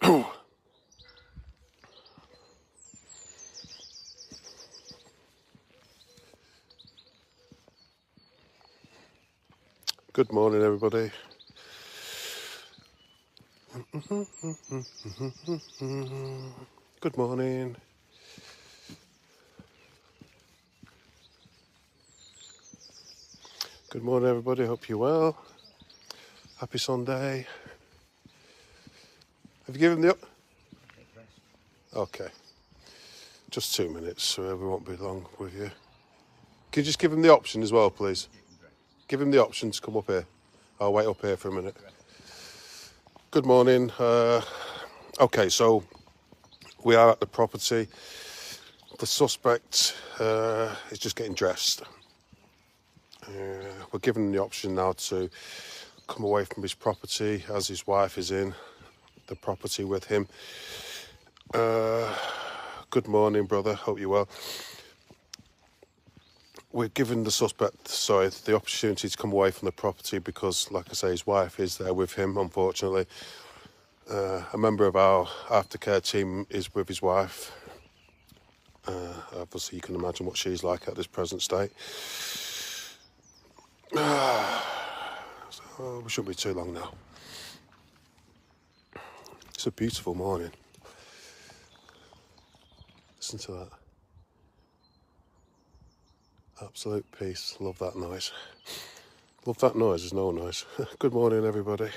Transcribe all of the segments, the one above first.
Good morning, everybody. Good morning. Good morning, everybody. Hope you're well. Happy Sunday. Have you given the up? Okay. Just 2 minutes, so we won't be long with you. Can you just give him the option as well, please? Give him the option to come up here. I'll wait up here for a minute. Good morning. Okay, so we are at the property. The suspect is just getting dressed. We're given the option now to come away from his property as his wife is in the property with him. Good morning, brother. Hope you're well. We're given the suspect, the opportunity to come away from the property because, like I say, his wife is there with him, unfortunately. A member of our aftercare team is with his wife. Obviously, you can imagine what she's like at this present state. So we shouldn't be too long now. It's a beautiful morning. Listen to that. Absolute peace. Love that noise. Love that noise. There's no noise. Good morning, everybody.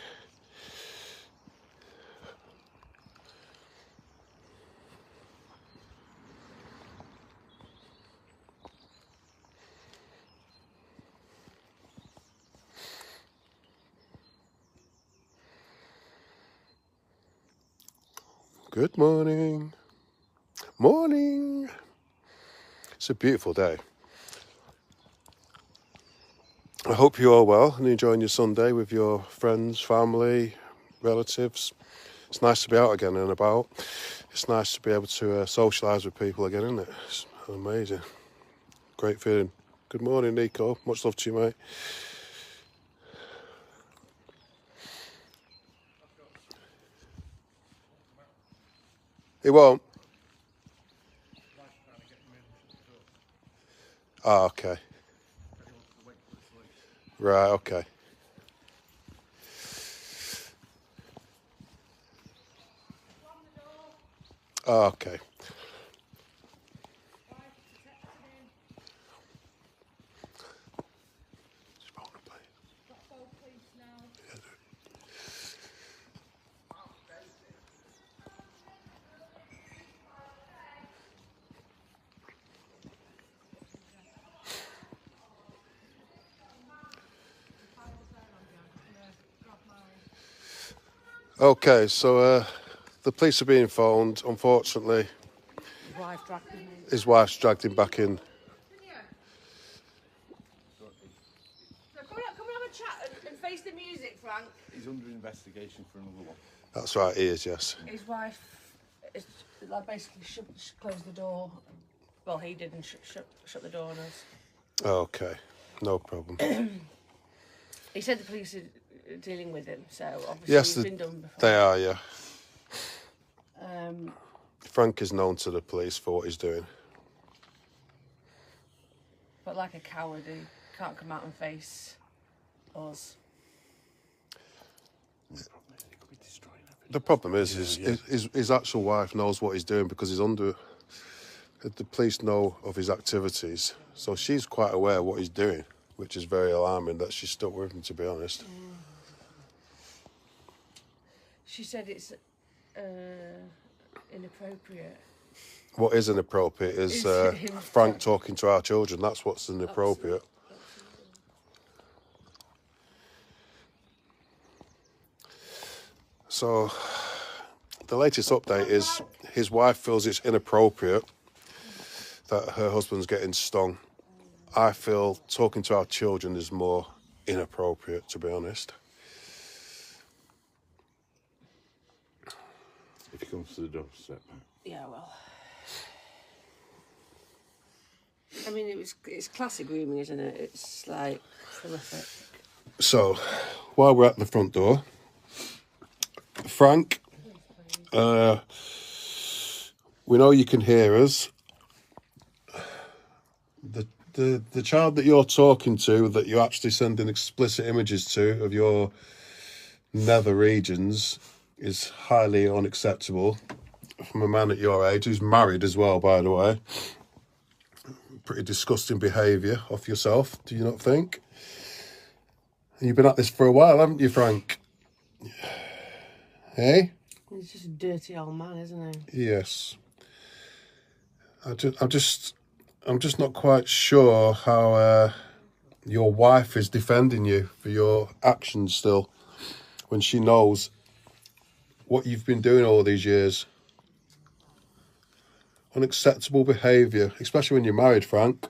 Good morning. Morning. It's a beautiful day. I hope you're all well and enjoying your Sunday with your friends, family, relatives. It's nice to be out again and about. It's nice to be able to socialise with people again, isn't it? It's amazing. Great feeling. Good morning, Nico. Much love to you, mate. He won't? Ah, okay. Right, okay. Ah, okay. Okay, so the police are being phoned. Unfortunately, his wife's dragged him back in. So come and have a chat and face the music, Frank. He's under investigation for another one. That's right, he is, yes. His wife is basically closed the door. Well, he didn't shut the door on us. Okay, no problem. He said the police are dealing with him, so obviously Yes, it's been done before. they are, yeah. Frank is known to the police for what he's doing. But like a coward, he can't come out and face us. The problem is, his actual wife knows what he's doing because he's under... The police know of his activities, so she's quite aware of what he's doing, which is very alarming that she's stuck with him, to be honest. She said it's inappropriate. What is inappropriate is Frank talking to our children. That's what's inappropriate. So, the latest update is his wife feels it's inappropriate that her husband's getting stung. I feel talking to our children is more inappropriate, to be honest. If he comes to the doorstep. Yeah, well. I mean, it's classic grooming, isn't it? It's like horrific. So, while we're at the front door, Frank We know you can hear us. The child that you're talking to, that you're actually sending explicit images to of your nether regions, is highly unacceptable from a man at your age who's married as well, by the way. Pretty disgusting behaviour off yourself, do you not think? And you've been at this for a while, haven't you, Frank? Hey? He's just a dirty old man, isn't he? Yes. I'm just not quite sure how your wife is defending you for your actions still, when she knows what you've been doing all these years. Unacceptable behaviour, especially when you're married, Frank.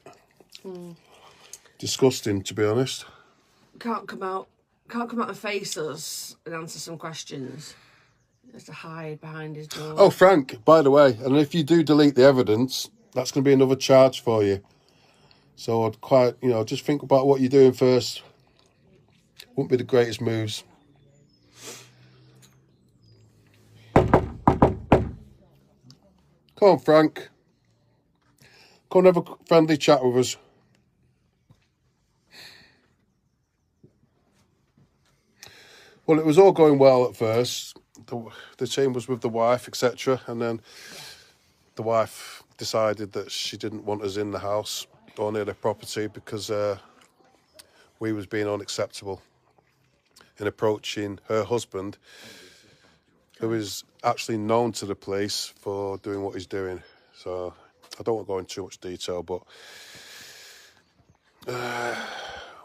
Disgusting, to be honest. Can't come out and face us and answer some questions. He has to hide behind his door. Oh, Frank, by the way, and if you do delete the evidence, that's going to be another charge for you. So I'd quite, just think about what you're doing first. Wouldn't be the greatest moves. Come on, Frank. Come and have a friendly chat with us. Well, it was all going well at first. The team was with the wife, etc. And then the wife decided that she didn't want us in the house or near the property because we was being unacceptable in approaching her husband, who is actually known to the police for doing what he's doing. So I don't want to go into too much detail, but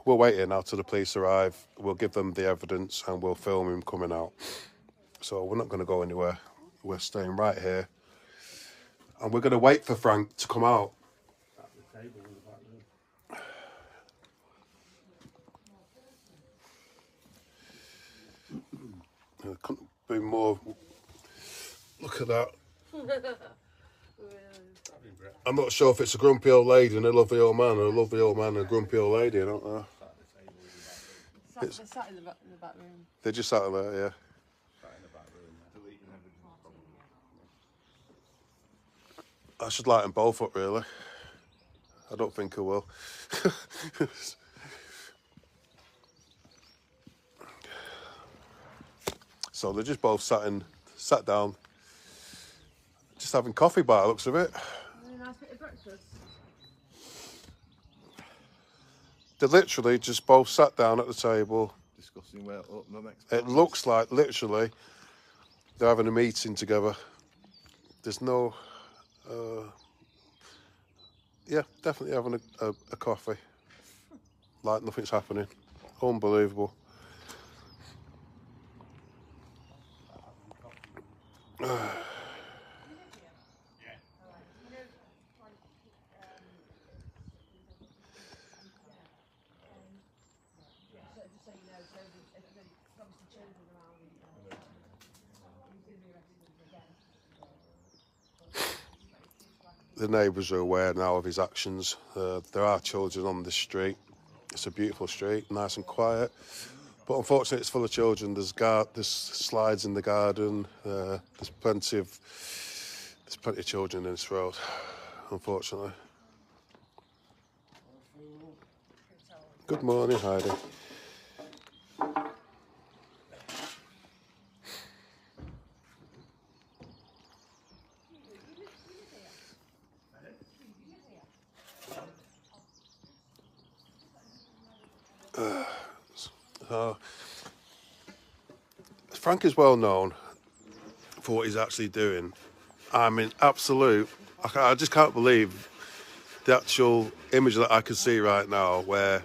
we'll wait here now till the police arrive. We'll give them the evidence and we'll film him coming out. So we're not going to go anywhere. We're staying right here. And we're going to wait for Frank to come out. There couldn't be more. Look at that. I'm not sure if it's a grumpy old lady and a lovely old man, or a lovely old man and a grumpy old lady. I don't know. They're sat in the back room. They just sat there, yeah. I should light them both up, really. I don't think I will. So they just both sat down, just having coffee by the looks of it. A nice bit of breakfast. They literally just both sat down at the table. Discussing where up the next. It looks like literally they're having a meeting together. There's no, yeah, definitely having a coffee. Like nothing's happening. Unbelievable. The neighbours are aware now of his actions. There are children on the street. It's a beautiful street, nice and quiet. But unfortunately, it's full of children. There's slides in the garden. There's plenty of children in this road, unfortunately. Good morning, Heidi. Frank is well known for what he's actually doing. I mean, absolute. I just can't believe the actual image that I can see right now, where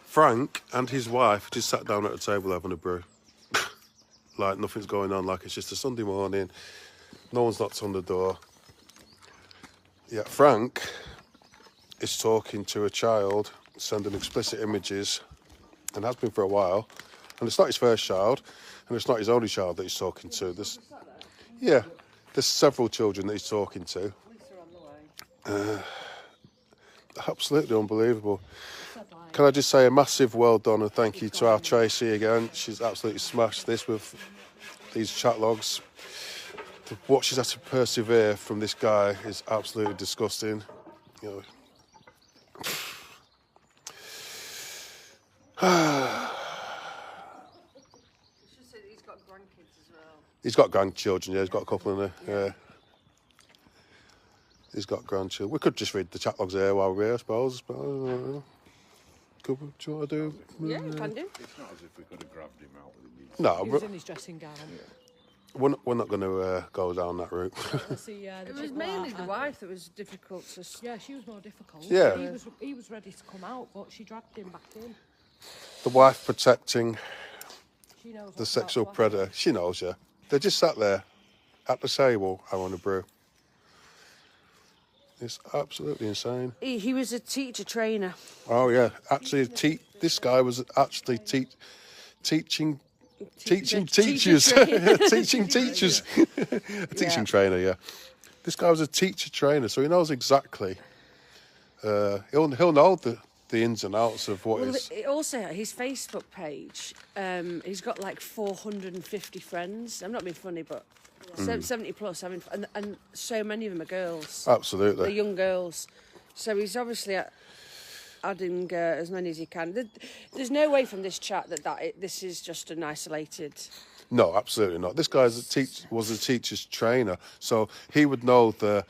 Frank and his wife just sat down at a table having a brew, like nothing's going on, like it's just a Sunday morning. No one's knocked on the door. Yeah, Frank is talking to a child, sending explicit images, and has been for a while. And it's not his first child, and it's not his only child that he's talking to. There's several children that he's talking to. Absolutely unbelievable. Can I just say a massive well done and thank you to our Tracy again. She's absolutely smashed this with these chat logs. what she's had to persevere from this guy is absolutely disgusting. You know. He's got grandkids as well. He's got grandchildren, yeah, he's got a couple in there. Yeah. He's got grandchildren. We could just read the chat logs here while we're here, I suppose. But, do you want to do? Yeah, you can do. It's not as if we could have grabbed him out with him. No, He was in his dressing gown. we're not going to go down that route. It was mainly the wife that was difficult to... Yeah, she was more difficult. Yeah. He was ready to come out, but she dragged him back in. The wife protecting She knows the what's sexual about to happen. predator. She knows, yeah. They just sat there at the table having a brew. It's absolutely insane. He was a teacher trainer. Oh yeah, actually, this guy was actually teaching teachers, trainer. teaching teachers, a teaching trainer. Yeah, this guy was a teacher trainer, so he knows exactly. He'll know the ins and outs of what is. Also, his Facebook page, he's got like 450 friends. I'm not being funny, but 70 plus. I mean, and so many of them are girls. They're Absolutely. young girls. So he's obviously adding as many as he can. There's no way from this chat that this is just an isolated. No, absolutely not. This guy was a teacher's trainer, so he would know the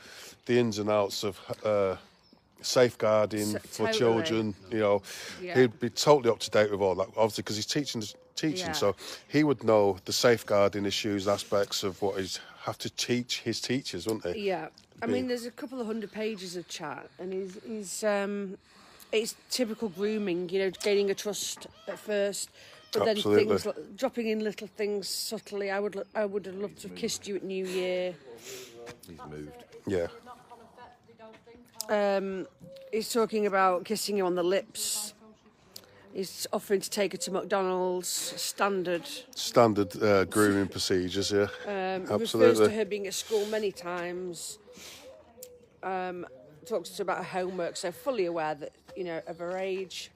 ins and outs of safeguarding for Totally. children. You know, Yeah. he'd be totally up to date with all that, obviously, because he's teaching, Yeah. so he would know the safeguarding issues, aspects of what he's have to teach his teachers, wouldn't he? Yeah, I mean, there's a couple of 100 pages of chat, and it's typical grooming. You know, gaining a trust at first, but then Absolutely. things like dropping in little things subtly. I would have loved to have kissed you at New Year. He's moved. Yeah. He's talking about kissing you on the lips. He's offering to take her to McDonald's. Standard. Grooming procedures, yeah. He refers Absolutely. to her being at school many times. Talks to her about her homework, so fully aware that, you know, of her age.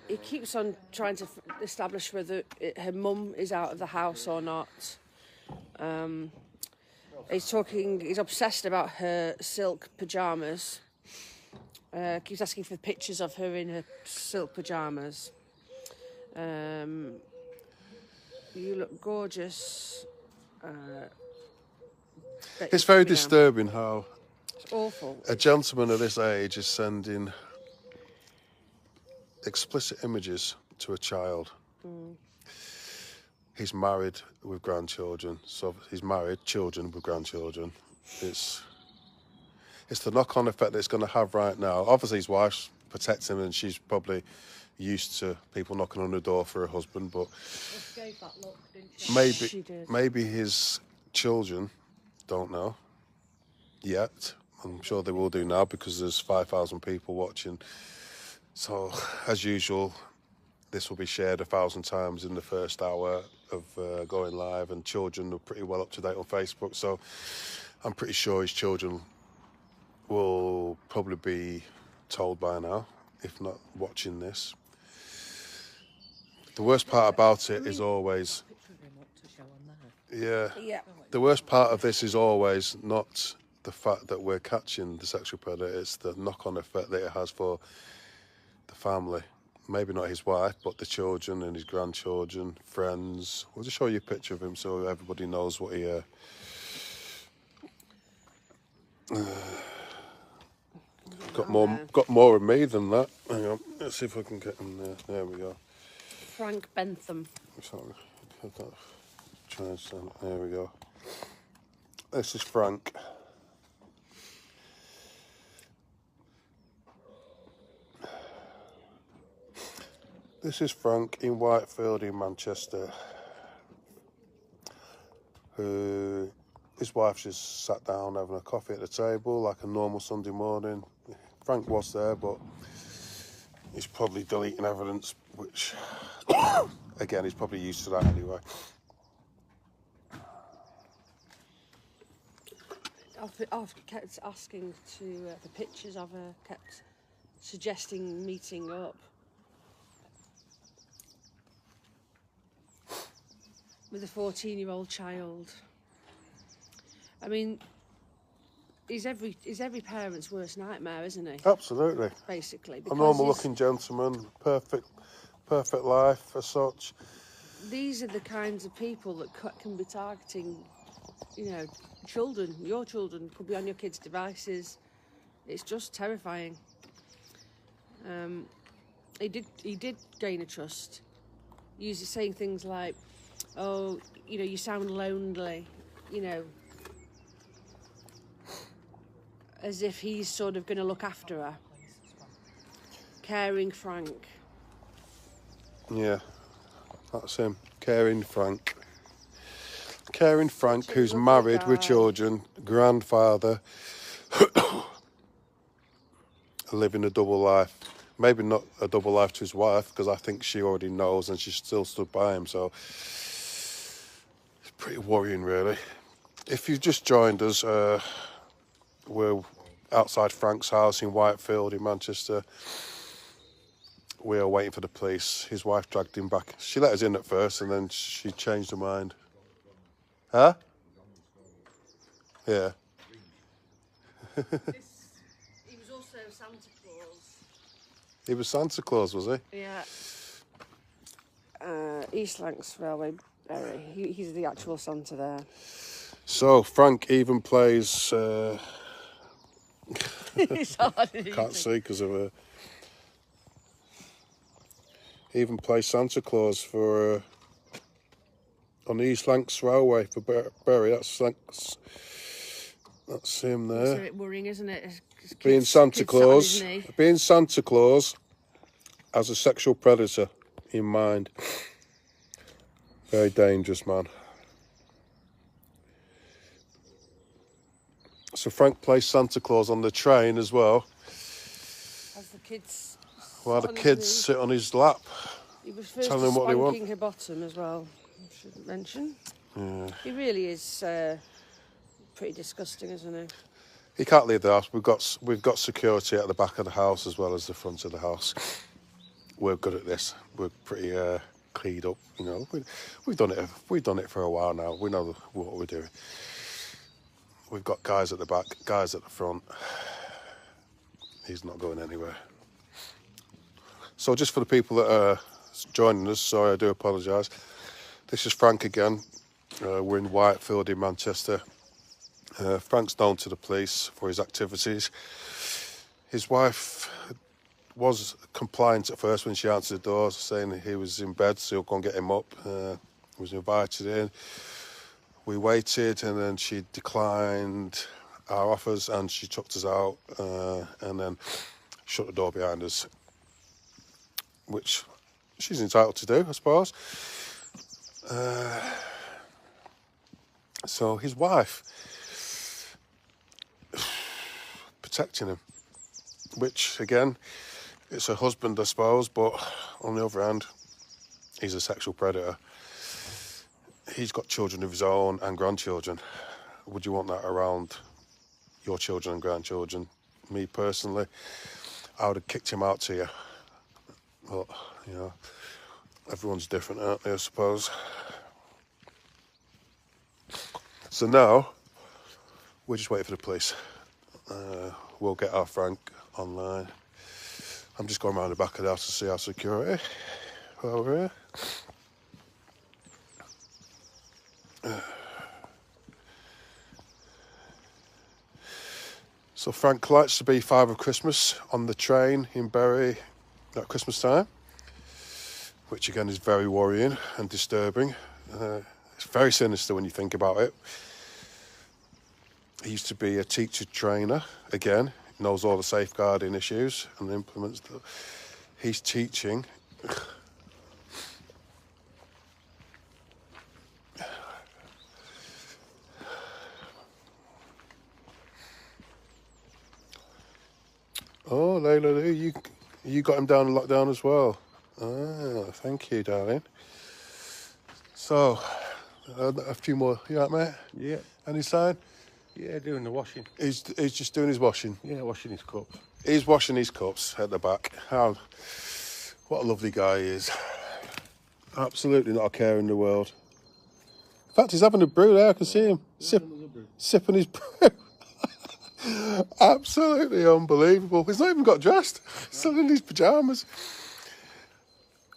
He keeps on trying to establish whether her mum is out of the house or not. He's obsessed about her silk pyjamas. Keeps asking for pictures of her in her silk pyjamas. You look gorgeous. It's very disturbing how It's awful. a gentleman of this age is sending explicit images to a child. He's married with grandchildren, so he's married, children with grandchildren. It's the knock-on effect that it's going to have right now. Obviously, his wife's protecting him, and she's probably used to people knocking on the door for her husband. But Just gave that look, didn't she? She did. maybe his children don't know yet. I'm sure they will do now because there's 5,000 people watching. So, as usual, this will be shared 1,000 times in the first hour of going live, and children are pretty well up to date on Facebook. So, I'm pretty sure his children will probably be told by now, if not watching this. The worst part about it is always, Picture of him up to show on there. yeah, Yeah. the worst part of this is always not the fact that we're catching the sexual predator, it's the knock-on effect that it has for the family. Maybe not his wife, but the children and his grandchildren, friends. We'll just show you a picture of him so everybody knows what he... Got more of me than that. Hang on, let's see if I can get him there. There we go. Frank Bentham. Sorry, there we go. This is Frank. This is Frank in Whitefield in Manchester. His wife just sat down having a coffee at the table like a normal Sunday morning. Frank was there, but he's probably deleting evidence, which, again, he's probably used to that anyway. I've kept asking for pictures of her, kept suggesting meeting up. With a 14-year-old child. I mean, he's every parent's worst nightmare, isn't he? Absolutely. Basically, A because normal-looking gentleman, perfect life as such. these are the kinds of people that can be targeting, children. Your children could be on your kids' devices. It's just terrifying. He did gain a trust. Saying things like, "Oh, you sound lonely," as if he's sort of going to look after her. Caring Frank. Yeah, that's him. Caring Frank. Caring Frank, who's married with children, grandfather, living a double life. Maybe not a double life to his wife, because I think she already knows and she still stood by him, so it's pretty worrying, really. If you've just joined us, we're outside Frank's house in Whitefield in Manchester. We are waiting for the police. His wife dragged him back. She let us in at first and then she changed her mind. Huh? Yeah. He was also Santa Claus. He was Santa Claus, was he? Yeah. East Lancs Railway Berry. He's the actual Santa there. So Frank even plays. It's hard, Can't see because of a. He even plays Santa Claus for on the East Lancs Railway for Bury. That's him there. It's a bit worrying, isn't it? Being Santa Claus as a sexual predator in mind. Very dangerous man. So Frank plays Santa Claus on the train as well. As the kids. While the kids sit on his lap. He was first telling them what they want. spanking her bottom as well. I should mention. Yeah. He really is pretty disgusting, isn't he? He can't leave the house. We've got security at the back of the house as well as the front of the house. We're good at this. We're pretty cleaned up, We've done it. We've done it for a while now. We know what we're doing. We've got guys at the back, guys at the front. He's not going anywhere. So just for the people that are joining us, sorry, I do apologise. This is Frank again. We're in Whitefield in Manchester. Frank's known to the police for his activities. His wife was compliant at first when she answered the door, saying he was in bed, so he'll go and get him up. He was invited in. We waited, and then she declined our offers, and she chucked us out, and then shut the door behind us, which she's entitled to do, I suppose. So his wife protecting him, which again, it's her husband, I suppose, but on the other hand, he's a sexual predator. He's got children of his own and grandchildren. Would you want that around your children and grandchildren? Me personally, I would have kicked him out to you. But, everyone's different, aren't they, I suppose? So now, we're just waiting for the police. We'll get our Frank online. I'm just going around the back of the house to see our security while we're here. So Frank likes to be Father of Christmas on the train in Bury at Christmas time, which again is very worrying and disturbing. It's very sinister when you think about it. He used to be a teacher trainer, again, knows all the safeguarding issues and implements that. He's teaching. Oh, Layla, you got him down in lockdown as well. Ah, thank you, darling. So, a few more. You all right, mate? Yeah. Any sign? Yeah, doing the washing. He's just doing his washing. Yeah, washing his cups. He's washing his cups at the back. What a lovely guy he is. Absolutely not a care in the world. fact, he's having a brew there. I can see him sipping his brew. Absolutely unbelievable. He's not even got dressed. He's still in his pyjamas.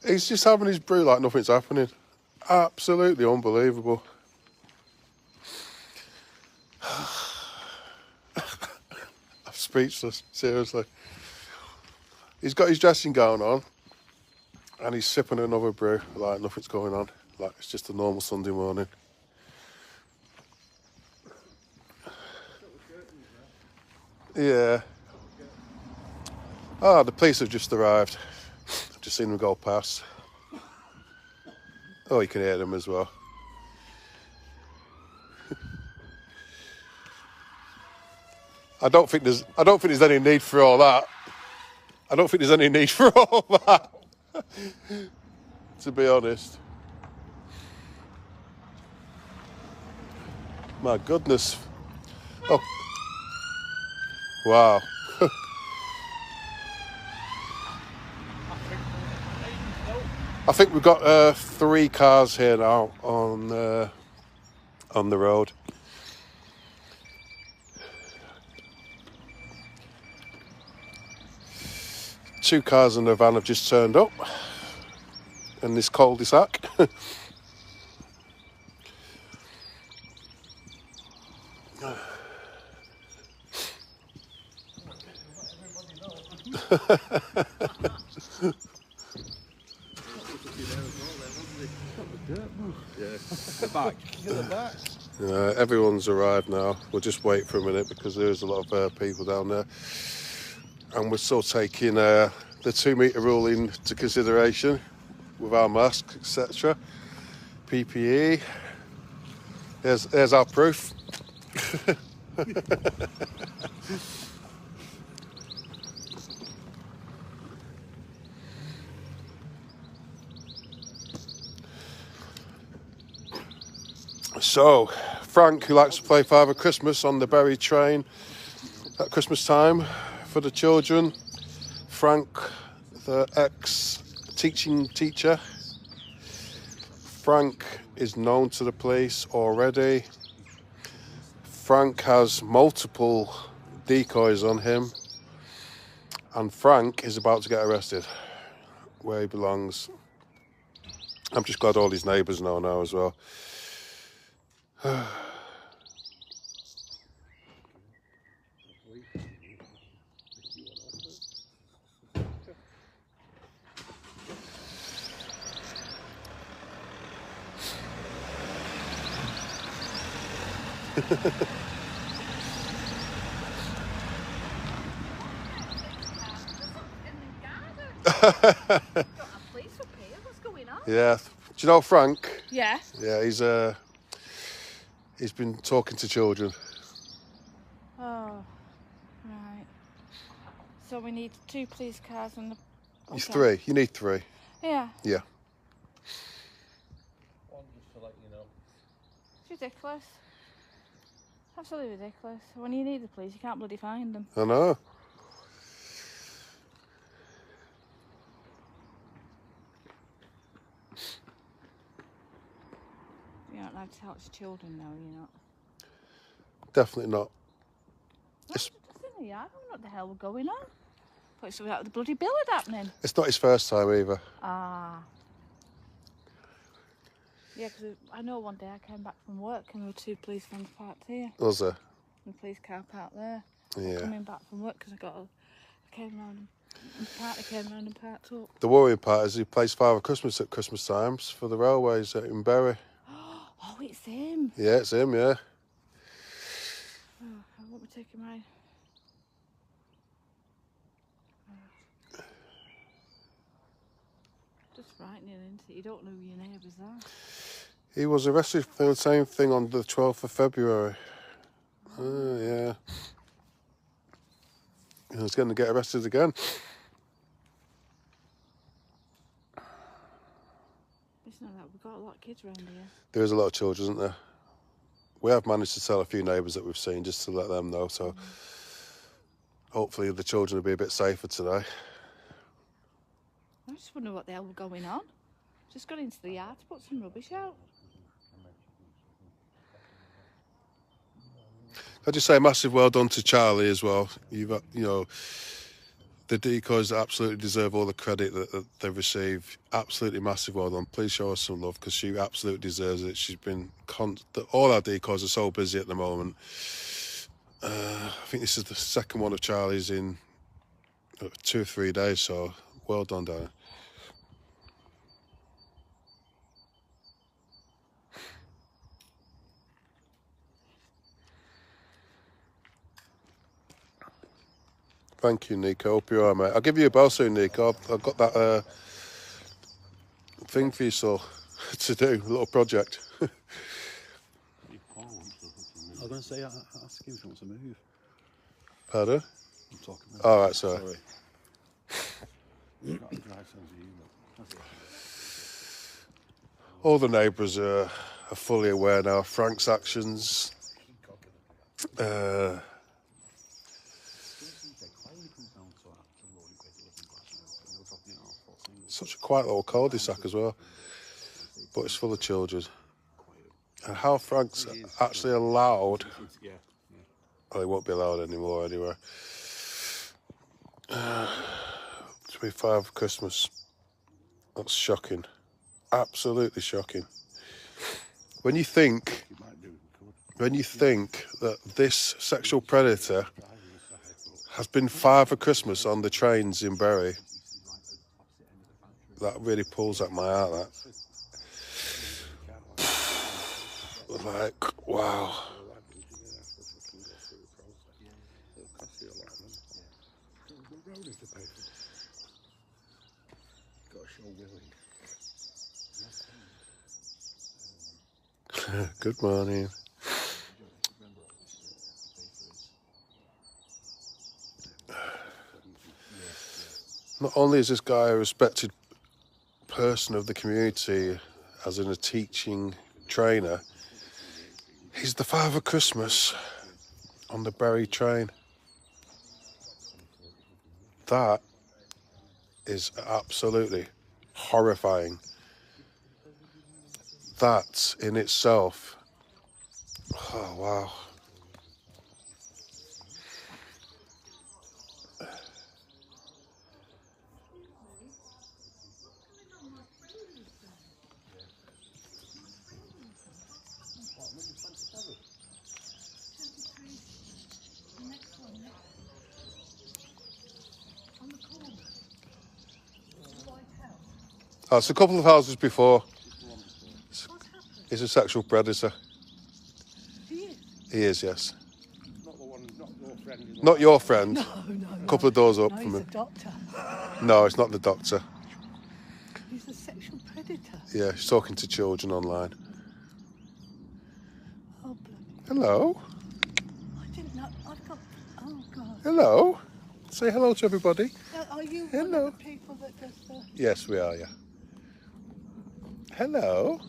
He's just having his brew like nothing's happening. Absolutely unbelievable. I'm speechless, seriously. He's got his dressing gown on and he's sipping another brew like nothing's going on. Like it's just a normal Sunday morning. Yeah. Oh, the police have just arrived. I've just seen them go past. Oh, you can hear them as well. I don't think there's any need for all that. I don't think there's any need for all that. To be honest. My goodness. Oh. Wow. I think we've got 3 cars here now on the road. Two cars and a van have just turned up in this cul-de-sac. Everyone's arrived now. We'll just wait for a minute because there's a lot of people down there. And we're still taking the 2 metre rule into consideration with our masks, etc. PPE. There's our proof. So, Frank, who likes to play Father Christmas on the Berry train at Christmas time for the children. Frank, the ex-teaching teacher. Frank is known to the police already. Frank has multiple decoys on him. And Frank is about to get arrested where he belongs. I'm just glad all his neighbours know now as well. Yeah. Do you know Frank? Yeah. Yeah, he's been talking to children. Oh, right. So we need 2 police cars and the... Okay. 3. You need 3. Yeah. Yeah. One just to let you know. It's ridiculous. Absolutely ridiculous. When you need the police, you can't bloody find them. I know. You're not allowed to talk to children now, you're not? Definitely not. Just in the yard, I don't know what the hell was going on. Thought something out of the bloody billet happening. It's not his first time either. Ah. Yeah, because I know one day I came back from work and there were 2 police vans parked here. Was there? And the police car parked there. Yeah. Coming back from work because I came round and parked up. The worrying part is he plays Father Christmas at Christmas times for the railways in Bury. Oh, it's him. Yeah, it's him, yeah. Oh, I won't be taking mine. Just frightening, isn't it? You don't know who your neighbours are. He was arrested for the same thing on the 12th of February. Oh, yeah. He's going to get arrested again. It's not that we've got a lot of kids around here. There is a lot of children, isn't there? We have managed to tell a few neighbours that we've seen just to let them know, so hopefully the children will be a bit safer today. I just wonder what the hell was going on. Just got into the yard to put some rubbish out. I just say a massive well done to Charlie as well. You know, the decoys absolutely deserve all the credit that they've received. Absolutely massive well done. Please show her some love because she absolutely deserves it. She's been all our decoys are so busy at the moment. I think this is the second one of Charlie's in 2 or 3 days, so well done, Darren. Thank you, Nico. Hope you are, mate. I'll give you a bell soon, Nico. I've got that thing for you, so to do, a little project. I was going to say, ask him if he wants to move. Pardon? I'm talking about. All right, sorry. All the neighbours are fully aware now of Frank's actions. Such a quiet little cul-de-sac as well, but it's full of children. And how Frank's actually allowed, well, he won't be allowed anymore anyway. 25 Christmas. That's shocking. Absolutely shocking. When you think that this sexual predator has been Father Christmas on the trains in Bury, that really pulls at my heart, that. Like, wow. Good morning. Not only is this guy a respected person of the community, as in a teaching trainer, he's the Father Christmas on the Bury train. That is absolutely horrifying. That in itself, oh wow. Oh, it's a couple of houses before. He's a sexual predator. He is? He is, yes. Not the one, not your friend. Not your friend. No. A couple of doors up No, from he's him. a doctor. No, it's not the doctor. He's a sexual predator. Yeah, he's talking to children online. Oh, bloody. Hello. I didn't know. I've got. Oh, God. Hello. Say hello to everybody. Are you Hello. one of the people that does the. Yes, we are, yeah. Hello.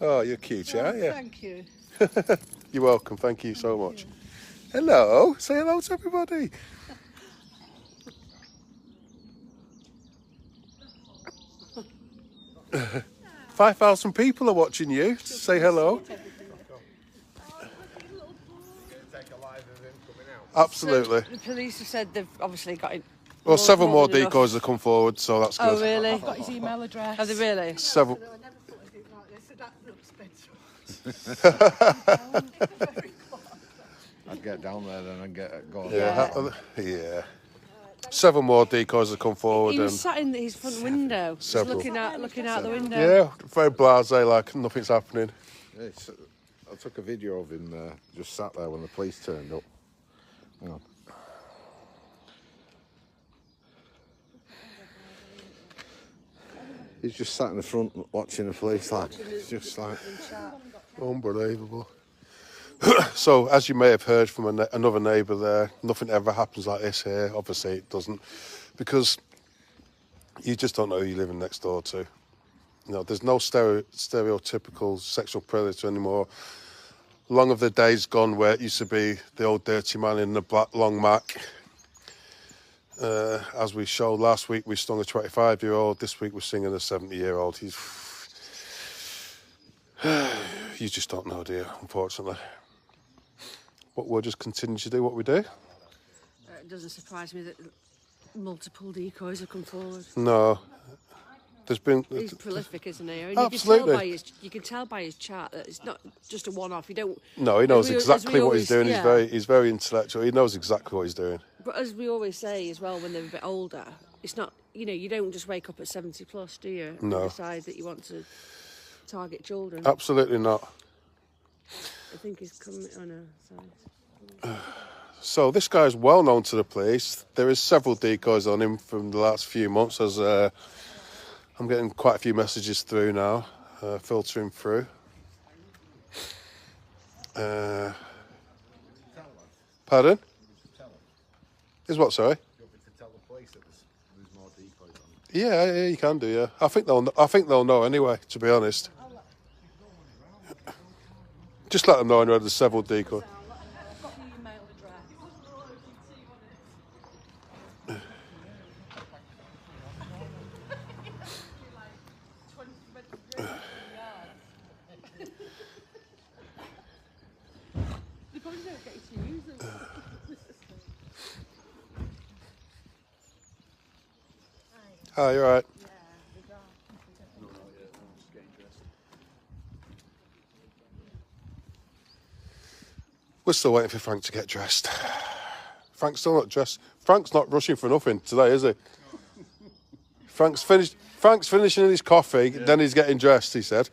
Oh, you're cute, Oh, aren't you? thank you. You're welcome. Thank you so much. Hello. Say hello to everybody. 5,000 people are watching you. Say hello. Absolutely. So the police have said they've obviously got it. Well, several more than enough. decoys have come forward, so that's good. Oh, really? I've got his email address. Are they really? Several. I never thought I'd do it like this. So that looks better. I'd get down there then and go. Yeah. Several more decoys have come forward. He was and sat in his front window, just Several. looking out the window. yeah, very blasé, like nothing's happening. I took a video of him just sat there when the police turned up. Hang on. He's just sat in the front watching the police, like, it's just like... Unbelievable. So, as you may have heard from another neighbour there, nothing ever happens like this here. Obviously, it doesn't, because you just don't know who you're living next door to. You know, there's no stereotypical sexual predator anymore. Long of the days gone where it used to be the old dirty man in the black long Mac. As we showed last week, we stung a 25-year-old. This week, we're singing a 70-year-old. He's... You just don't know, do you, unfortunately. But we'll just continue to do what we do. It doesn't surprise me that multiple decoys have come forward. No. There's been... He's prolific, isn't he? I mean, Absolutely. You can tell by his chat that it's not just a one-off. You don't. No, he knows as we exactly what he's always- doing. yeah. He's very intellectual. He knows exactly what he's doing. But as we always say as well, when they're a bit older, it's not. You don't just wake up at 70 plus, do you? No. And decide that you want to target children. Absolutely not. I think he's coming. Oh no, sorry. So this guy's well known to the police. There is several decoys on him from the last few months, as I'm getting quite a few messages through now, filtering through. Pardon? Is what, sorry? Yeah, you can do. Yeah, I think they'll know anyway. To be honest, just let them know anyway. There's several decoys. Hi, you all right? We're still waiting for Frank to get dressed. Frank's still not dressed. Frank's not rushing for nothing today, is he? Frank's finishing his coffee, then he's getting dressed, he said.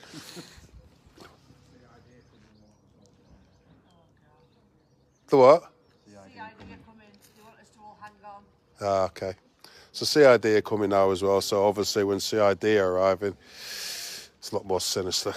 The what? Ah, okay. So CID are coming now as well, so obviously when CID are arriving, it's a lot more sinister.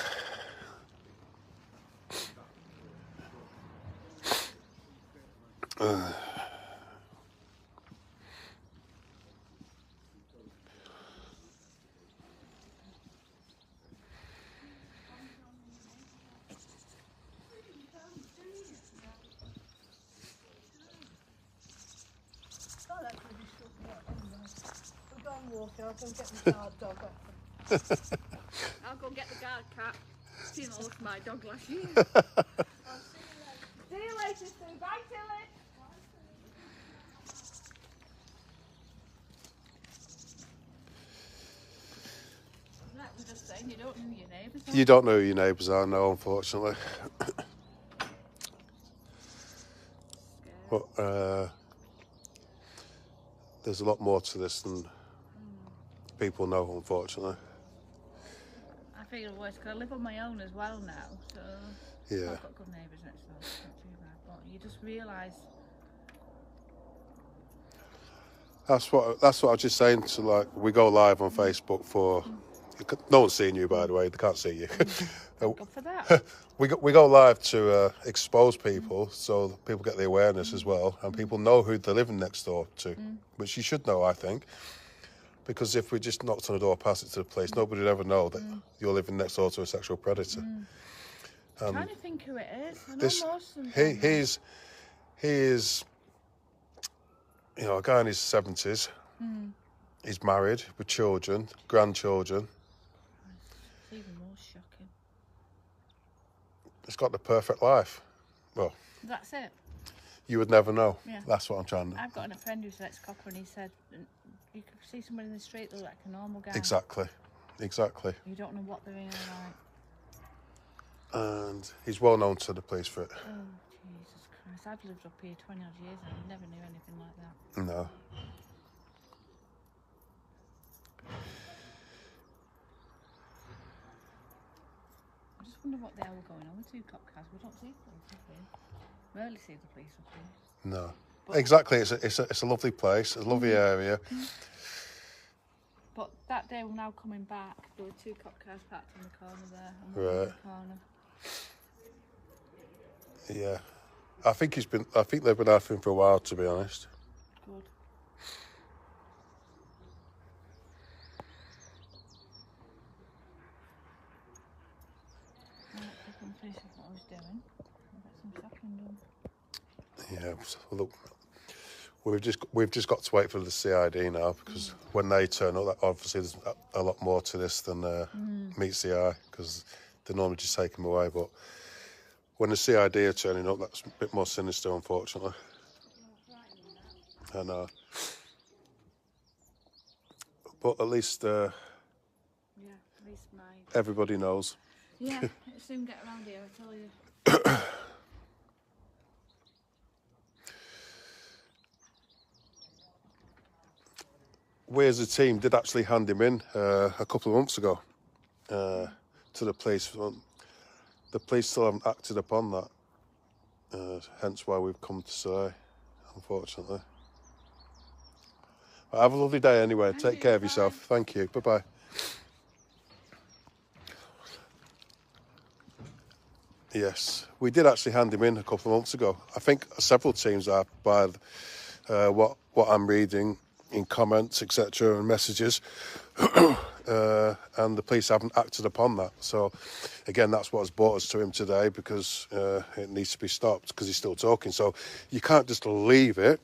I'll go get the guard dog off. I'll go get the guard cat. Seen all of my dog last year. See you later, Sue. Bye, Tilly. Like we're just saying, you don't know your neighbours. You don't know who your neighbours are, no, unfortunately. But there's a lot more to this than people know, unfortunately. I feel worse because I live on my own as well now, so Yeah. I've got good neighbours next door. It's not too bad, but you just realise. That's what I was just saying. To like, we go live on Facebook for. No one's seeing you, by the way. They can't see you. Good for that. we go live to expose people, so that people get the awareness as well, and people know who they're living next door to, which you should know, I think. Because if we just knocked on the door, pass it to the police, nobody would ever know that you're living next door to a sexual predator. I'm trying to think who it is. I know This most of them. he is, you know, a guy in his 70s. He's married with children, grandchildren. It's even more shocking. He's got the perfect life. Well, That's it. you would never know. Yeah. That's what I'm trying to. I've got a friend who's an ex-copper, and he said you could see someone in the street that look like a normal guy. Exactly. You don't know what they're in like. And he's well known to the police for it. Oh, Jesus Christ. I've lived up here 20 odd years and I never knew anything like that. No. I just wonder what the hell were going on with two cop cars. We don't see police up here. We rarely see the police up here. No. Exactly. It's a lovely place. It's a lovely area. But that day we're now coming back. There were two cop cars parked in the corner there. And one in Right. the corner. Yeah. I think they've been after him for a while, to be honest. Good. I'm pleased with what I was doing. I'll get some shopping done. Yeah. So, look, we've just got to wait for the CID now, because when they turn up, obviously there's a lot more to this than meets the eye, because they normally just take him away. But when the CID are turning up, that's a bit more sinister, unfortunately. I know. But at least Yeah, at least mine. everybody knows. Yeah, it'll soon get around here, I tell you. We as a team did actually hand him in a couple of months ago to the police. The police still haven't acted upon that, hence why we've come to say, unfortunately. Well, have a lovely day anyway. Take care of yourself. Thank you. Bye-bye. Yes, we did actually hand him in a couple of months ago. I think several teams are, by what I'm reading in comments, etc., and messages, and the police haven't acted upon that. So, again, that's what has brought us to him today, because it needs to be stopped because he's still talking. So you can't just leave it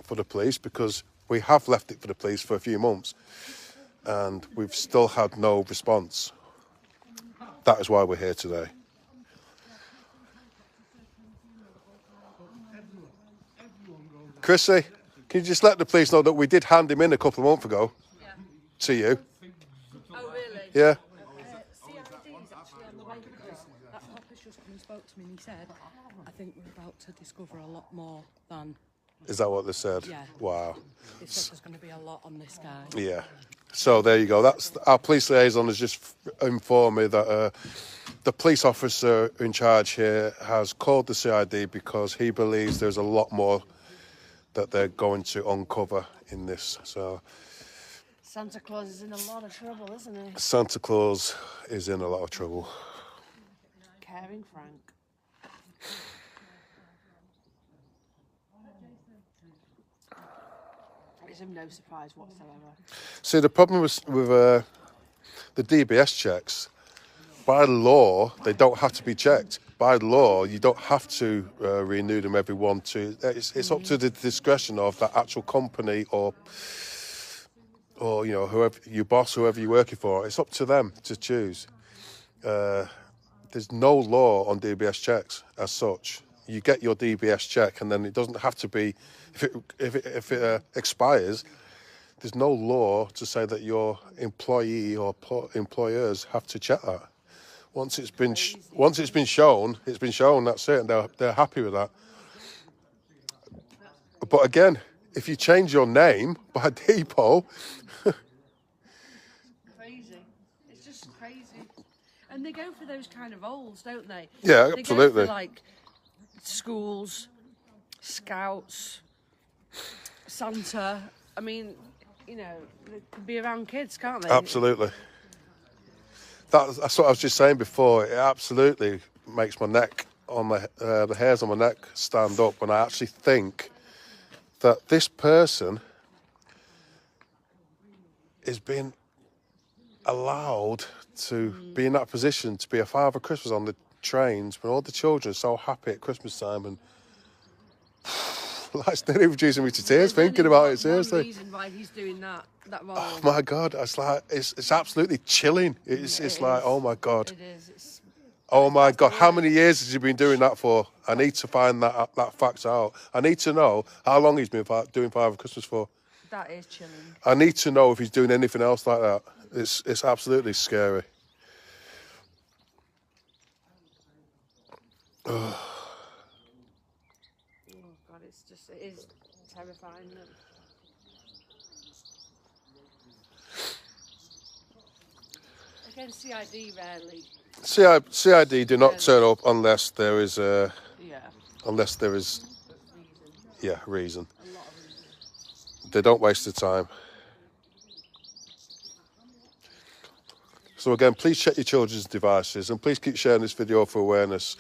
for the police, because we have left it for the police for a few months and we've still had no response. That is why we're here today. Chrissy, can you just let the police know that we did hand him in a couple of months ago to you? Oh, really? Yeah. CID is actually on the way, because that cop has just come and spoke to me and he said, I think we're about to discover a lot more than... Is that what they said? Yeah. Wow. He said there's going to be a lot on this guy. Yeah. So there you go. That's our police liaison has just informed me that the police officer in charge here has called the CID because he believes there's a lot more that they're going to uncover in this. So Santa Claus is in a lot of trouble, isn't he? Santa Claus is in a lot of trouble. Caring Frank. It's of no surprise whatsoever. See, the problem with the DBS checks, by law, they don't have to be checked. By law, you don't have to renew them every 1, 2. It's up to the discretion of that actual company or you know, whoever your boss, whoever you're working for. It's up to them to choose. There's no law on DBS checks as such. You get your DBS check, and then it doesn't have to be. If it expires, there's no law to say that your employee or employers have to check that. Once it's been shown, it's been shown. That's it, and they're happy with that. But again, if you change your name by default, Crazy. It's just crazy. And they go for those kind of roles, don't they? Yeah, They absolutely. go for, like, schools, scouts, Santa. I mean, you know, they can be around kids, can't they? absolutely. That's what I was just saying before. It absolutely makes my neck the hairs on my neck stand up when I actually think that this person is being allowed to be in that position to be a Father Christmas on the trains when all the children are so happy at Christmas time, and it's nearly reducing me to tears thinking about it, seriously. One reason why he's doing that role. Oh my God, it's absolutely chilling. It's like, oh my God. It is. It's, Oh my God, how many years has he been doing that for? I need to find that fact out. I need to know how long he's been doing Father Christmas for. that is chilling. I need to know if he's doing anything else like that. It's absolutely scary. Oh God, it is terrifying. Again, CID rarely. CID do not turn up unless there is Yeah. reason. They don't waste the time. So again, please check your children's devices and please keep sharing this video for awareness.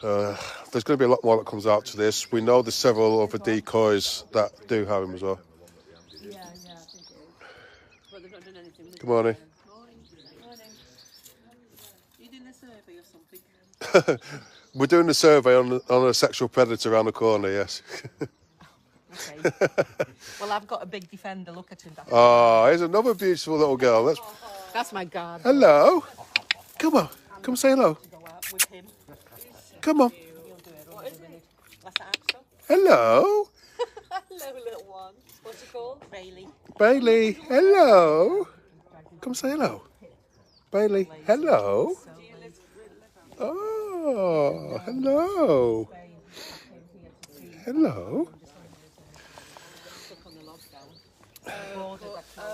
There's going to be a lot more that comes out to this. We know there's several other decoys that do have him as well. Yeah, I think it is. But they've not done anything with it. Good morning. Morning. You doing a survey or something? We're doing a survey on a sexual predator around the corner, yes. Okay. Well, I've got a big defender. Look at him. Oh, here's another beautiful little girl. That's my guard. Hello. Come on. Come say hello. Go out with him. Come on. What is it? That's Axel. Hello. Hello, little one. What's it called? Bailey. Bailey, hello. Come say hello. Bailey, hello. Oh, hello. Hello.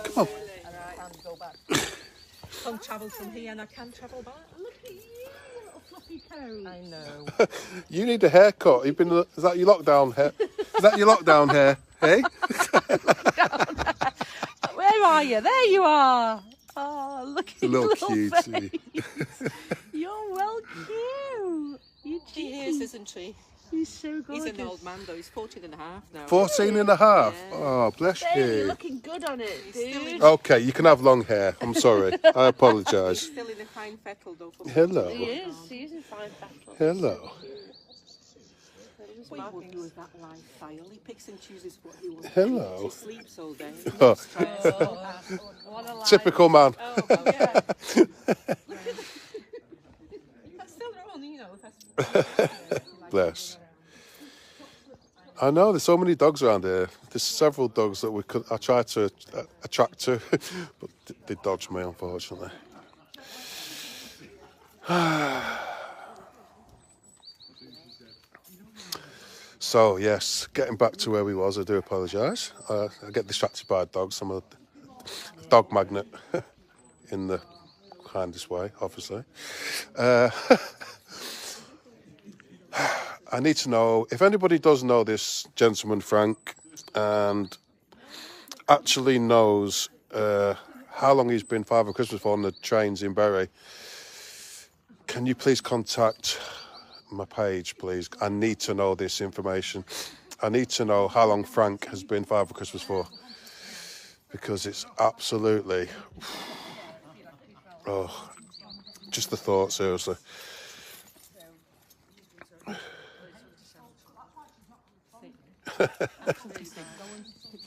Come on. Go back. Can't travel from here and I can travel back. Look at you, little fluffy coat. I know. You need a haircut. You've been. Is that your lockdown hair? Is that your lockdown hair? Hey? Where are you? There you are. Oh, look at your Little little cutie. face. You're well cute. You He is, isn't he? He's so gorgeous. He's an old man though. He's 14 and a half now. 14 and a half. Yeah. Oh, bless Babe, you're you. looking good on it, dude. Okay, you can have long hair. I'm sorry. I apologise. He's still in a fine fettle though. Hello. He is. He's in fine battle. Hello. What he would do with that lifestyle. He picks and chooses what he wants. Hello. He sleeps all day. Oh, What a lie. typical man. Oh, yeah. That's still wrong, you know. That's... Bless. I know there's so many dogs around here. There's several dogs that I tried to attract to, but they dodged me, unfortunately. So yes, getting back to where we was, I do apologise. I get distracted by dogs. I'm a dog magnet in the kindest way, obviously. I need to know if anybody does know this gentleman Frank and actually knows how long he's been Father Christmas for on the trains in Bury. Can you please contact my page, please? I need to know this information. I need to know how long Frank has been Father Christmas for, because it's absolutely, oh, just the thought, seriously.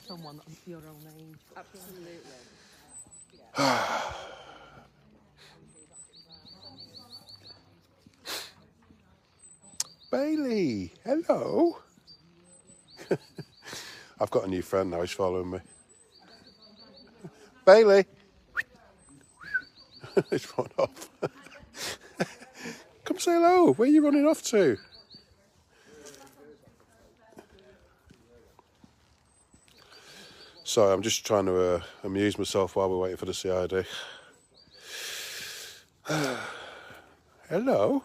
Someone of your own age. Absolutely. Bailey, hello. I've got a new friend now, he's following me. Bailey. He's run off. Come say hello. Where are you running off to? Sorry, I'm just trying to amuse myself while we're waiting for the CID. Hello.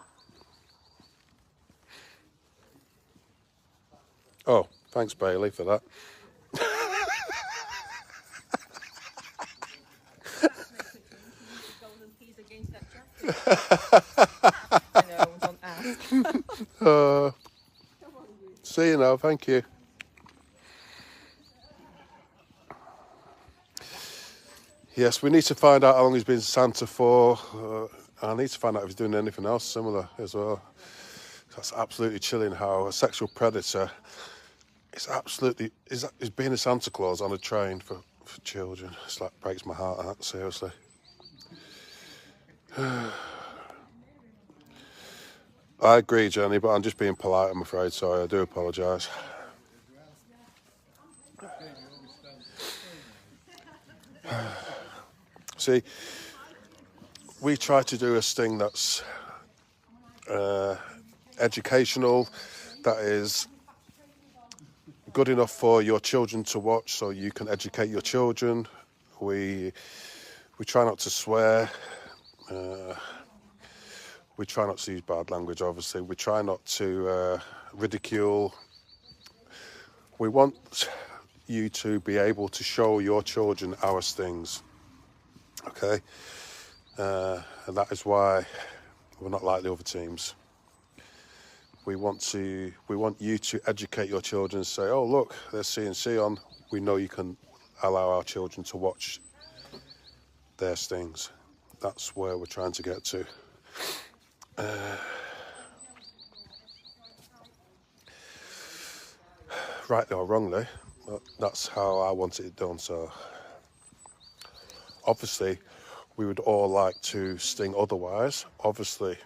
Oh, thanks, Bailey, for that. I know, don't ask. See you now, thank you. Yes, we need to find out how long he's been Santa for. I need to find out if he's doing anything else similar as well. That's absolutely chilling how a sexual predator is being a Santa Claus on a train for children. It's like breaks my heart, that, seriously. I agree, Jenny, but I'm just being polite, I'm afraid. Sorry, I do apologise. See, we try to do a sting that's educational, that is good enough for your children to watch so you can educate your children. We try not to swear. We try not to use bad language, obviously. We try not to ridicule. We want you to be able to show your children our stings. Okay? And that is why we're not like the other teams. We want you to educate your children and say, oh, look, there's C&C on. We know you can allow our children to watch their stings. That's where we're trying to get to. Rightly or wrongly, that's how I wanted it done. So obviously we would all like to sting otherwise, obviously,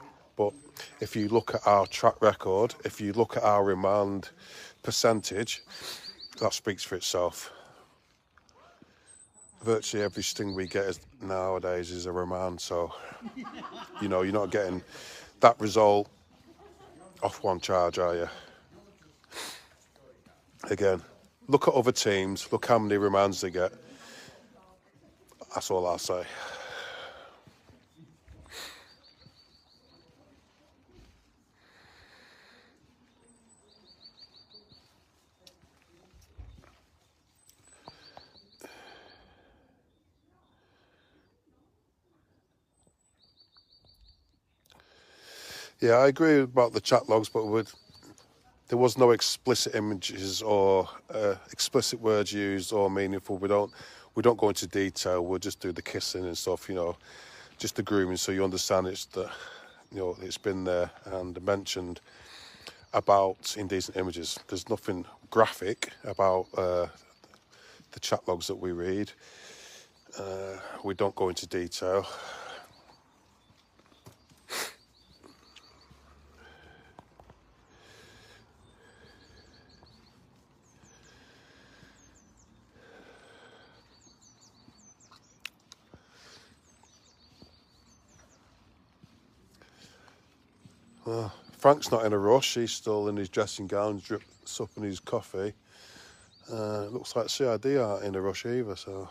But if you look at our track record, if you look at our remand percentage, that speaks for itself. Virtually every sting we get nowadays is a remand, so you know you're not getting that result off one charge, are you? Again, look at other teams, look how many remands they get. That's all I'll say. Yeah, I agree about the chat logs, but there was no explicit images or explicit words used or meaningful. We don't go into detail. We'll just do the kissing and stuff, you know, just the grooming, so you understand it's been there and mentioned about indecent images. There's nothing graphic about the chat logs that we read. We don't go into detail. Frank's not in a rush. He's still in his dressing gown, supping his coffee. It looks like CID aren't in a rush either, so...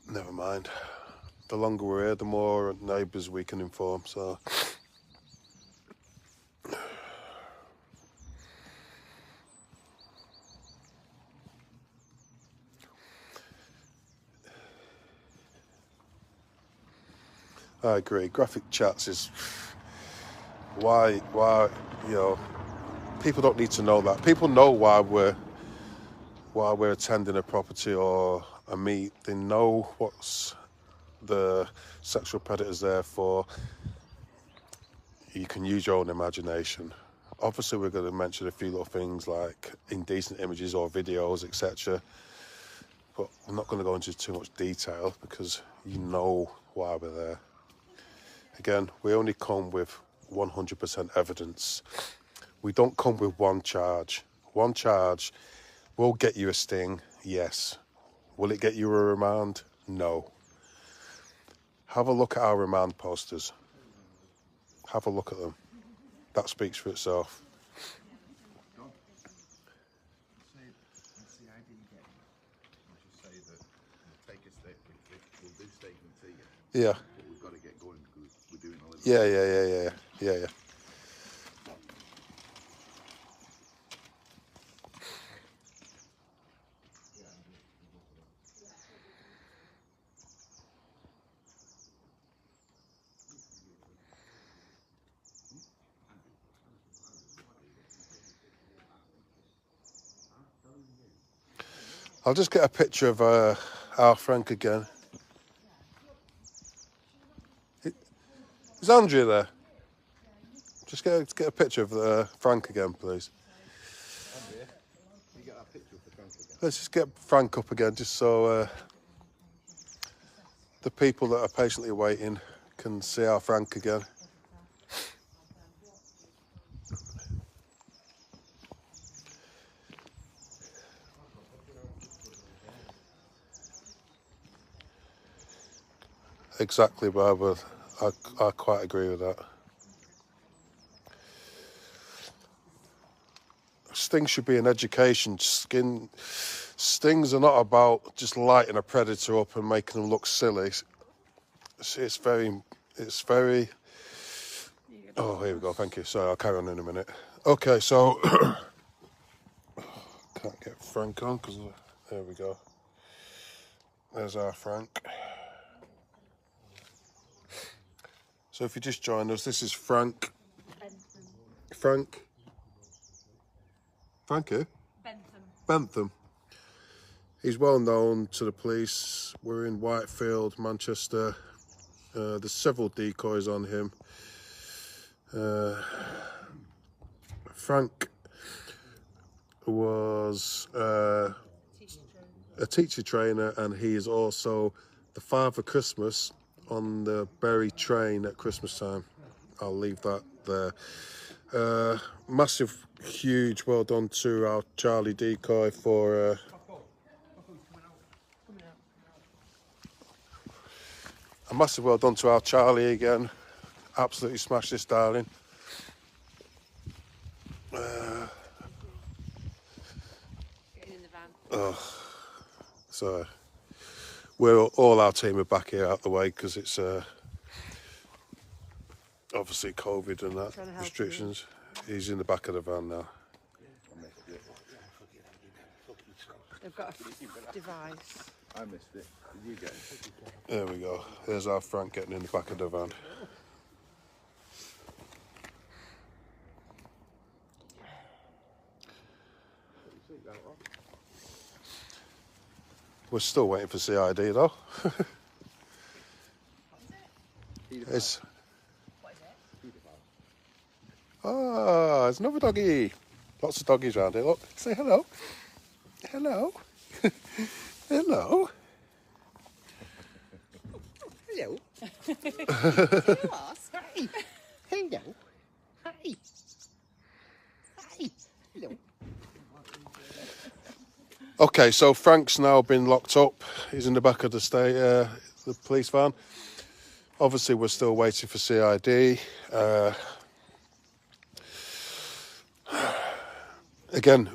Never mind. The longer we're here, the more neighbours we can inform, so... I agree. Graphic chats is why you know, people don't need to know that. People know why we're attending a property or a meet. They know what's the sexual predators there for. You can use your own imagination. Obviously, we're going to mention a few little things like indecent images or videos, etc. But I'm not going to go into too much detail because you know why we're there. Again, we only come with 100% evidence. We don't come with one charge. One charge will get you a sting, yes. Will it get you a remand? No. Have a look at our remand posters. Have a look at them. That speaks for itself. Yeah. We've got to get going because we're doing a little... Yeah. I'll just get a picture of our Frank again. Is Andrea there? Just get a picture of Frank again, please. Andrea, can you get that picture of the Frank again? Let's just get Frank up again, just so the people that are patiently waiting can see our Frank again. Exactly, Barbara. I quite agree with that. Stings should be an education. Stings are not about just lighting a predator up and making them look silly. It's very. Oh, here we go. Thank you. Sorry, I'll carry on in a minute. Okay, so can't get Frank on because there we go. There's our Frank. So if you just joined us, this is Frank. Frank who? Bentham. He's well known to the police. We're in Whitefield, Manchester. There's several decoys on him. Frank was a teacher trainer, and he is also the Father Christmas on the Berry train at Christmas time. I'll leave that there. Massive, huge well done to our Charlie decoy for a massive well done to our Charlie again. Absolutely smashed this, darling. Getting in the van. So we're all our team are back here out the way because it's obviously COVID and that Trying to help restrictions. He's in the back of the van now. They've got a device. I missed it. Did you get it? There we go. There's our Frank getting in the back of the van. We're still waiting for CID though. It's... Ah, it's another doggy. Lots of doggies around here. Look, say hello. Hello. Hello. Hello. Hi. Hello. Hi. Hi. Hello. Okay, so Frank's now been locked up. He's in the back of the police van. Obviously, we're still waiting for CID. Again,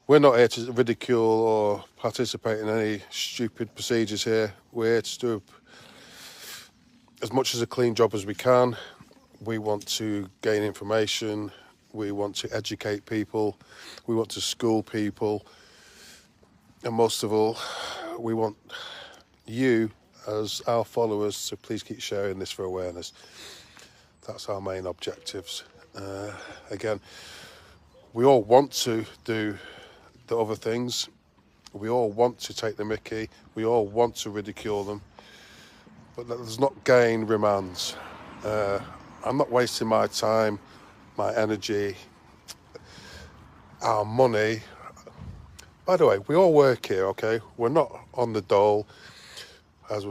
we're not here to ridicule or participate in any stupid procedures here. We're here to do as much as a clean job as we can. We want to gain information. We want to educate people. We want to school people. And most of all, we want you as our followers to please keep sharing this for awareness. That's our main objectives. Again, we all want to do the other things. We all want to take the mickey. We all want to ridicule them. But that does not gain remands. I'm not wasting my time, my energy, our money. By the way, we all work here, okay? We're not on the dole, as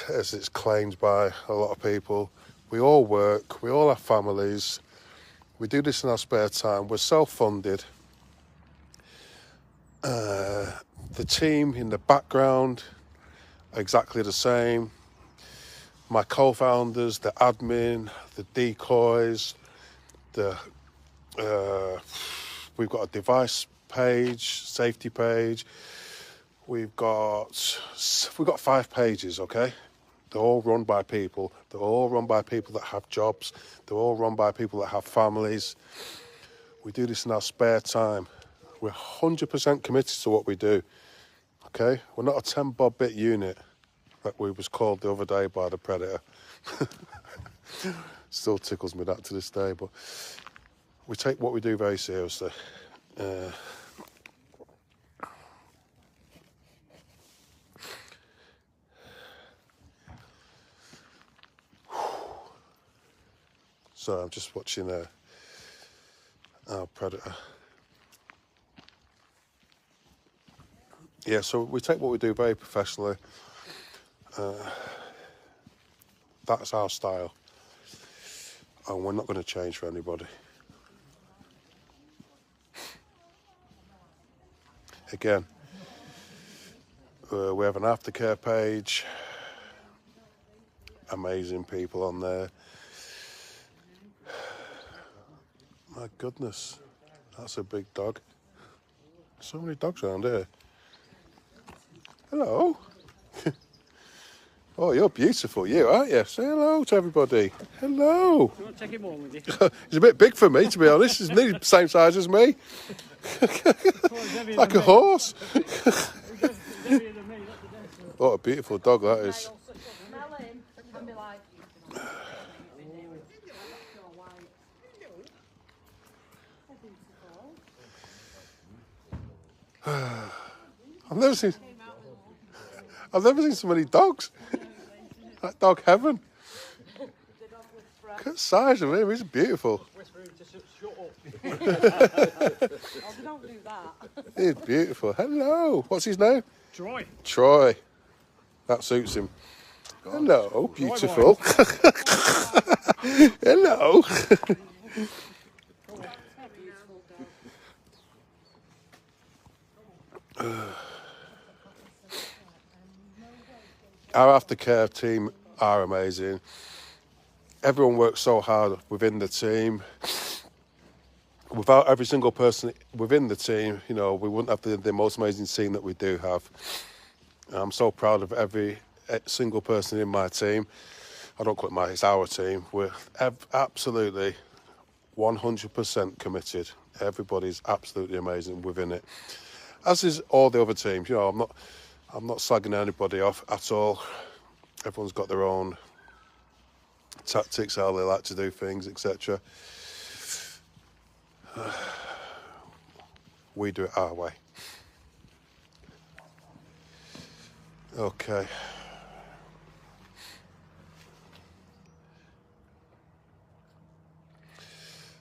it's claimed by a lot of people. We all work. We all have families. We do this in our spare time. We're self-funded. The team in the background are exactly the same. My co-founders, the admin, the decoys, we've got a device page, safety page. We've got 5 pages, okay? They're all run by people. They're all run by people that have jobs. They're all run by people that have families. We do this in our spare time. We're 100% committed to what we do, okay? We're not a 10-bob-bit unit that we was called the other day by the Predator. Still tickles me that to this day, but we take what we do very seriously. So I'm just watching our Predator. Yeah, so we take what we do very professionally. That's our style. And we're not going to change for anybody. Again, we have an aftercare page. Amazing people on there. My goodness, that's a big dog. So many dogs around here. Hello. Oh, you're beautiful, you, aren't you? Say hello to everybody. Hello. You want to take him home with you? He's a bit big for me, to be honest. He's nearly the same size as me. Like a horse. What a beautiful dog that is. Smell him and be like, I've never seen so many dogs. Like dog heaven. Look at the size of him. He's beautiful. oh, don't do that. He's beautiful. Hello. What's his name? Troy. Troy. That suits him. Hello, beautiful. Hello. Our aftercare team are amazing. Everyone works so hard within the team. Without every single person within the team, you know, we wouldn't have the most amazing team that we do have. I'm so proud of every single person in my team. I don't call it it's our team. We're absolutely 100% committed. Everybody's absolutely amazing within it. As is all the other teams. You know, I'm not slagging anybody off at all. Everyone's got their own tactics, how they like to do things, etc. We do it our way. Okay.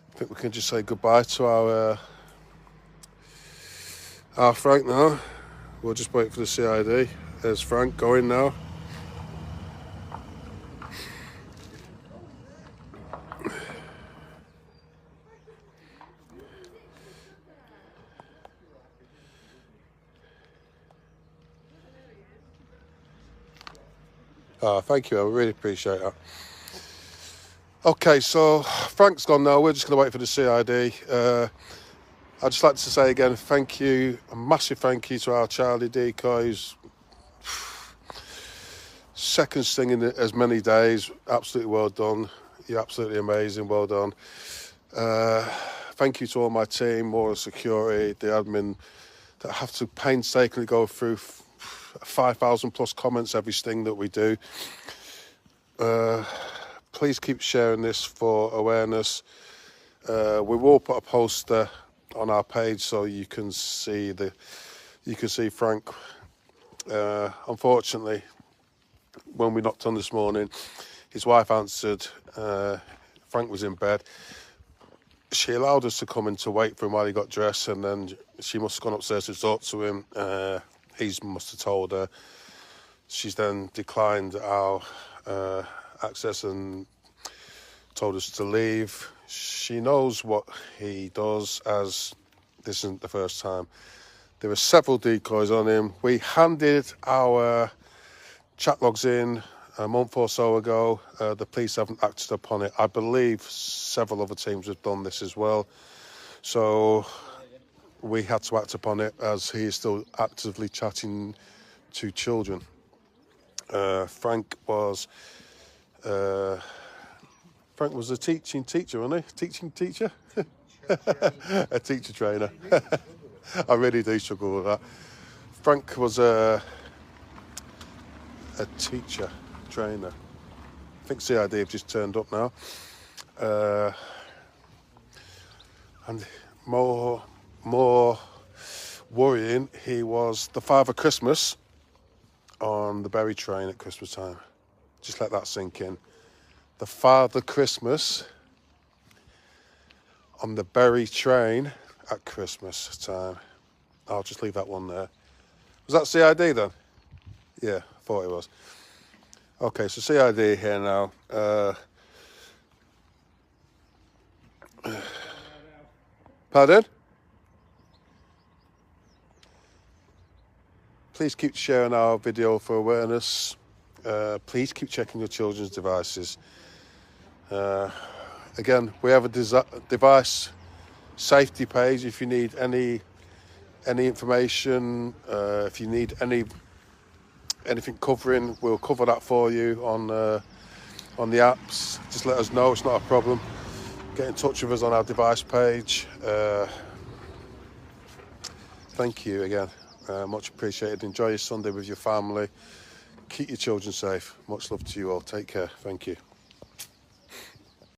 I think we can just say goodbye to our Frank now. We'll just wait for the CID. There's Frank going now. Thank you, I really appreciate that. Okay, so Frank's gone now. We're just going to wait for the CID. I'd just like to say again, thank you, a massive thank you to our Charlie decoys. Second sting in as many days. Absolutely well done. You're absolutely amazing. Well done. Thank you to all my team, Moral Security, the admin, that have to painstakingly go through 5,000 plus comments every sting that we do. Please keep sharing this for awareness. We will put a poster on our page so you can see Frank. Unfortunately, when we knocked on this morning, his wife answered. Frank was in bed. She allowed us to come in to wait for him while he got dressed, and then she must have gone upstairs to talk to him. He must have told her. She's then declined our access and told us to leave. She knows what he does, as this isn't the first time. There were several decoys on him. We handed our chat logs in a month or so ago. The police haven't acted upon it. I believe several other teams have done this as well. So we had to act upon it, as he is still actively chatting to children. Frank was a teaching teacher, wasn't he? Teaching teacher? A teacher trainer. I really do struggle with that. Frank was a teacher trainer. I think CID have just turned up now. And more worrying, he was the Father Christmas on the Berry train at Christmas time. Just let that sink in. The Father Christmas on the Berry train at Christmas time. I'll just leave that one there. Was that CID then? Yeah, I thought it was. Okay, so CID here now. Pardon? Please keep sharing our video for awareness. Please keep checking your children's devices. Again, we have a device safety page if you need any information. If you need anything covering, we'll cover that for you on the apps. Just let us know, it's not a problem. Get in touch with us on our device page. Thank you again. Much appreciated. Enjoy your Sunday with your family. Keep your children safe. Much love to you all. Take care. Thank you.